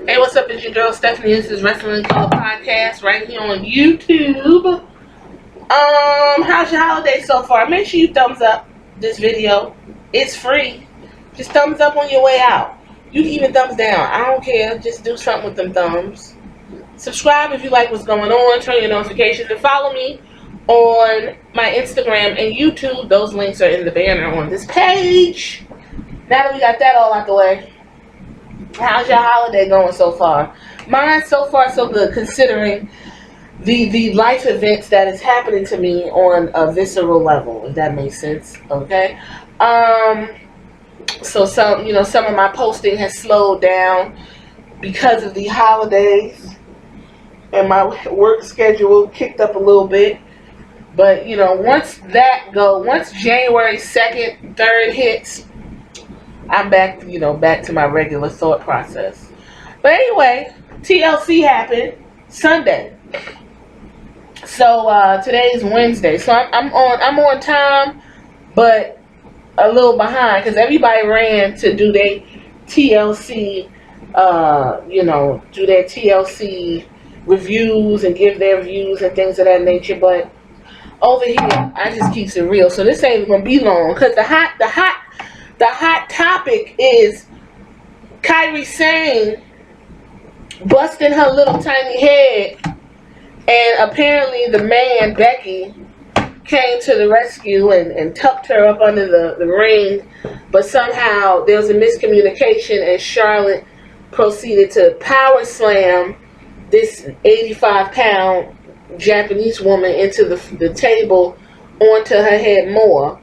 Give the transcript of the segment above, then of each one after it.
Hey, what's up? It's your girl Stephanie. This is Wrestling Color Podcast right here on YouTube. How's your holiday so far? Make sure you thumbs up this video. It's free. Just thumbs up on your way out. You can even thumbs down. I don't care. Just do something with them thumbs. Subscribe if you like what's going on. Turn your notifications and follow me on my Instagram and YouTube. Those links are in the banner on this page. Now that we got that all out the way, how's your holiday going so far? Mine so far so good, considering the life events that is happening to me on a visceral level, if that makes sense. Okay. So some of my posting has slowed down because of the holidays, and my work schedule kicked up a little bit. But once January 2nd, 3rd hits, I'm back to my regular thought process. But anyway, TLC happened Sunday. So today's Wednesday. So I'm on time, but a little behind because everybody ran to do their TLC, do their TLC reviews and give their views and things of that nature. But over here, I just keeps it real. So this ain't gonna be long because the hot topic is Kairi Sane busting her little tiny head, and apparently the man, Becky, came to the rescue and tucked her up under the ring, but somehow there was a miscommunication and Charlotte proceeded to power slam this 85-pound Japanese woman into the table onto her head more.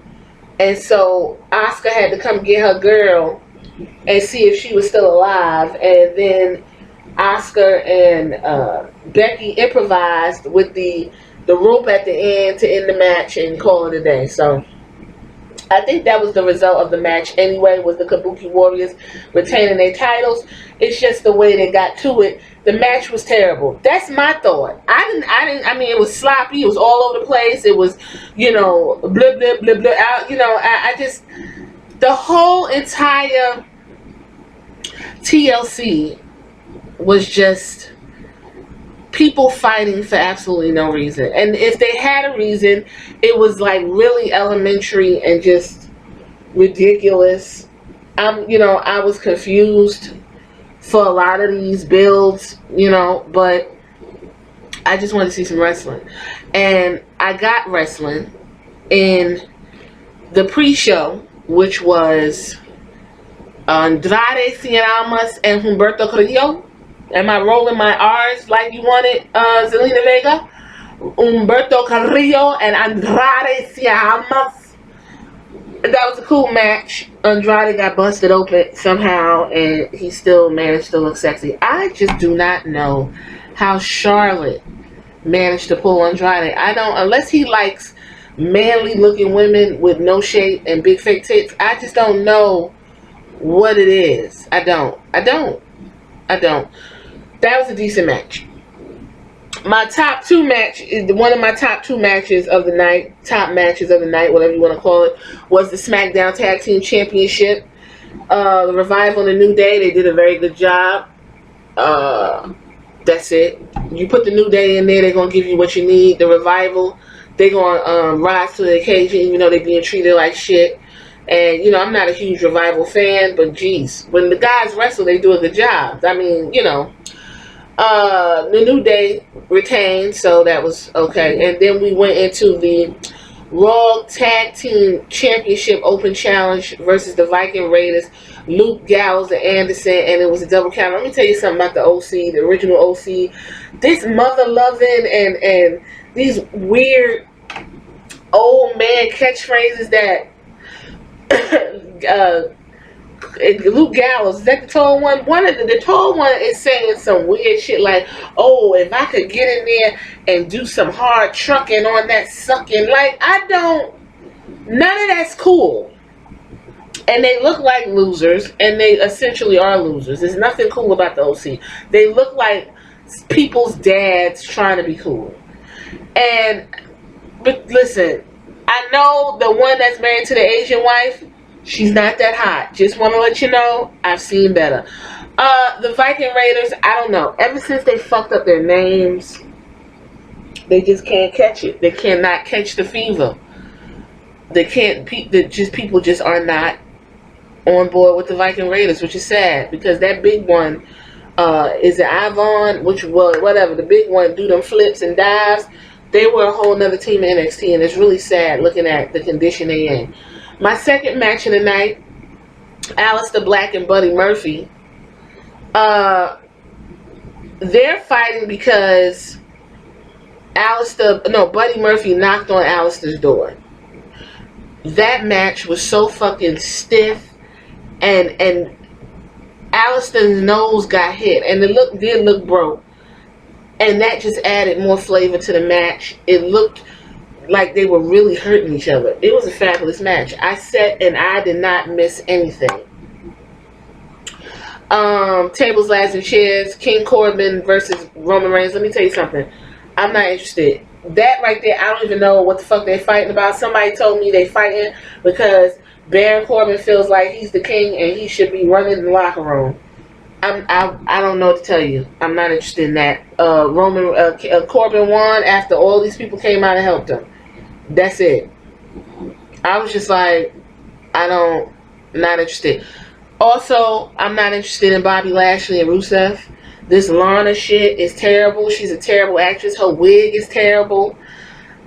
And so Asuka had to come get her girl and see if she was still alive. And then Asuka and Becky improvised with the rope at the end to end the match and call it a day. So I think that was the result of the match anyway, was the Kabuki Warriors retaining their titles. It's just the way they got to it. The match was terrible. That's my thought. I mean, it was sloppy. It was all over the place. It was, blah, blah, blah, blah. I just, the whole entire TLC was just people fighting for absolutely no reason. And if they had a reason, it was like really elementary and just ridiculous. I was confused for a lot of these builds, but I just wanted to see some wrestling. And I got wrestling in the pre-show, which was Andrade Cien Almas and Humberto Carrillo. Am I rolling my R's like you wanted, Zelina Vega? Humberto Carrillo and Andrade Cien Almas. That was a cool match. Andrade got busted open somehow, and he still managed to look sexy. I just do not know how Charlotte managed to pull Andrade. I don't, unless he likes manly looking women with no shape and big fake tits. I just don't know what it is. I don't. That was a decent match. My top two match, one of my top two matches of the night, top matches of the night, whatever you want to call it, was the SmackDown Tag Team Championship. The Revival and the New Day, they did a very good job. That's it. You put the New Day in there, they're going to give you what you need. The Revival, they're going to rise to the occasion, even though they're being treated like shit. And, I'm not a huge Revival fan, but geez, when the guys wrestle, they do a good job. I mean, the New Day retained, so that was okay. And then we went into the Raw Tag Team Championship Open Challenge versus the Viking Raiders, Luke Gallows and Anderson, and it was a double count. Let me tell you something about the OC, the original OC. This mother-loving and these weird old man catchphrases that Luke Gallows, is that the tall one? The tall one is saying some weird shit like, oh, if I could get in there and do some hard trucking on that sucking, none of that's cool. And they look like losers, and they essentially are losers. There's nothing cool about the OC. They look like people's dads trying to be cool. But listen, I know the one that's married to the Asian wife, she's not that hot. Just want to let you know, I've seen better. The Viking Raiders, I don't know. Ever since they fucked up their names, they just can't catch it. They cannot catch the fever. They can't. People just are not on board with the Viking Raiders, which is sad because that big one, is it Ivon, which was whatever the big one do them flips and dives. They were a whole nother team in NXT, and it's really sad looking at the condition they in. My second match of the night, Aleister Black and Buddy Murphy. They're fighting because Buddy Murphy knocked on Aleister's door. That match was so fucking stiff, and Aleister's nose got hit, and the did look broke, and that just added more flavor to the match. It looked like they were really hurting each other. It was a fabulous match. I sat and I did not miss anything. Tables, ladders, and chairs. King Corbin versus Roman Reigns. Let me tell you something. I'm not interested. That right there, I don't even know what the fuck they're fighting about. Somebody told me they fighting because Baron Corbin feels like he's the king and he should be running the locker room. I don't know what to tell you. I'm not interested in that. Corbin won after all these people came out and helped him. That's it. I was just like, not interested. Also, I'm not interested in Bobby Lashley and Rusev. This Lana shit is terrible. She's a terrible actress. Her wig is terrible.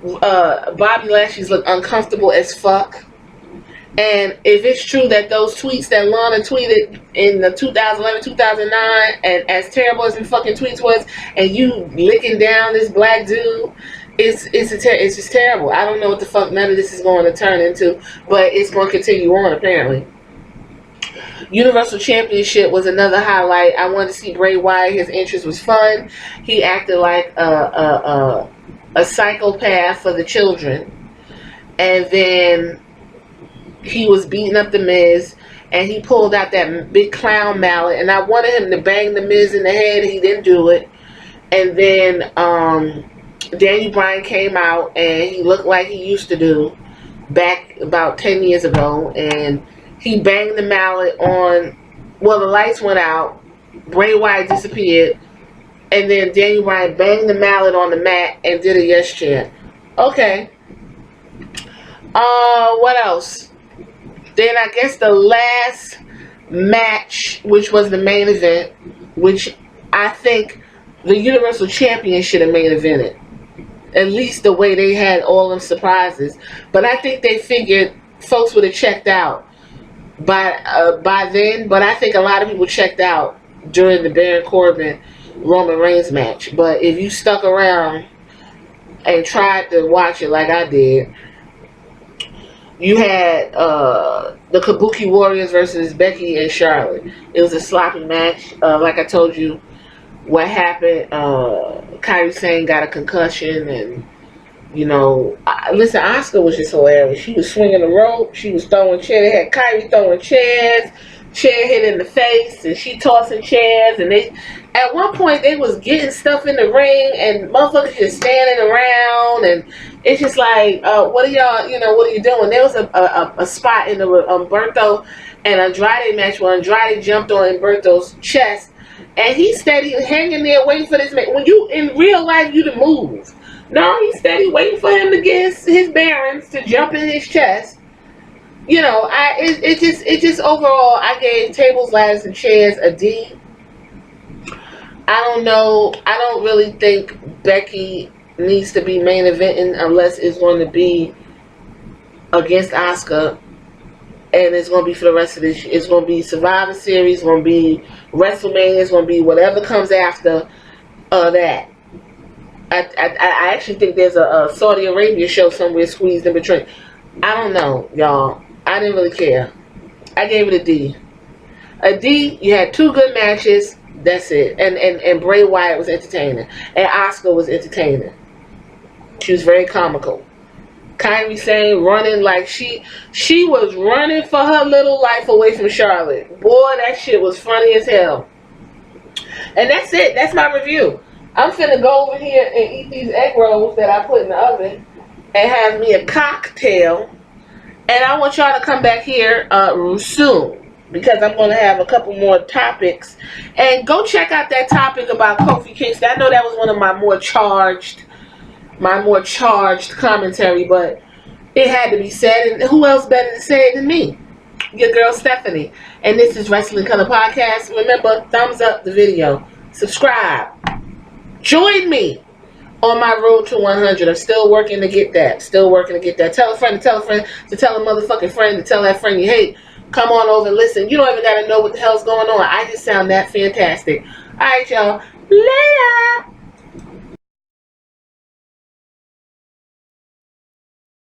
Bobby Lashley's look uncomfortable as fuck. And if it's true that those tweets that Lana tweeted in the 2011, 2009, and as terrible as the fucking tweets was, and you licking down this black dude, it's just terrible. I don't know what the fuck none of this is going to turn into, but it's going to continue on apparently. Universal Championship was another highlight. I wanted to see Bray Wyatt. His entrance was fun. He acted like a psychopath for the children, and then he was beating up the Miz, and he pulled out that big clown mallet, and I wanted him to bang the Miz in the head. He didn't do it. And then Daniel Bryan came out, and he looked like he used to do back about 10 years ago, and he banged the mallet on, well, the lights went out, Bray Wyatt disappeared, and then Daniel Bryan banged the mallet on the mat and did a yes chant. Okay. What else? Then I guess the last match, which was the main event, which I think the Universal Champion should have main evented. At least the way they had all them surprises. But I think they figured folks would have checked out by then. But I think a lot of people checked out during the Baron Corbin Roman Reigns match. But if you stuck around and tried to watch it like I did, you had the Kabuki Warriors versus Becky and Charlotte. It was a sloppy match. Like I told you, what happened, Kairi Sane got a concussion, and listen, Asuka was just hilarious. She was swinging the rope, she was throwing chairs. They had Kairi throwing chairs, chair hit in the face, and she tossing chairs, and they at one point they was getting stuff in the ring, and motherfuckers just standing around, and it's just like, what are y'all, what are you doing? There was a spot in the Humberto and Andrade match where Andrade jumped on Humberto's chest, and he steady hanging there waiting for this man. When you in real life, you to move. No, he's steady waiting for him to get his bearings to jump in his chest. It just overall, I gave Tables, Ladders, and Chairs a D. I don't know. I don't really think Becky needs to be main eventing unless it's going to be against Asuka, and it's going to be for the rest of this. It's going to be Survivor Series. It's going to be WrestleMania. It's going to be whatever comes after that. I actually think there's a Saudi Arabia show somewhere squeezed in between. I don't know, y'all. I didn't really care. I gave it a D. A D. You had two good matches. That's it. And Bray Wyatt was entertaining. And Asuka was entertaining. She was very comical. Kairi Sane running like she was running for her little life away from Charlotte. Boy, that shit was funny as hell. And that's it. That's my review. I'm finna go over here and eat these egg rolls that I put in the oven and have me a cocktail. And I want y'all to come back here soon. because I'm going to have a couple more topics. And go check out that topic about Kofi Kingston. I know that was one of my more charged commentary, but it had to be said. And who else better to say it than me? Your girl Stephanie. And this is Wrestling Color Podcast. Remember, thumbs up the video. Subscribe. Join me on my road to 100. I'm still working to get that. Tell a friend to tell a friend to tell a motherfucking friend to tell that friend you hate. Come on over and listen. You don't even got to know what the hell's going on. I just sound that fantastic. All right, y'all. Later.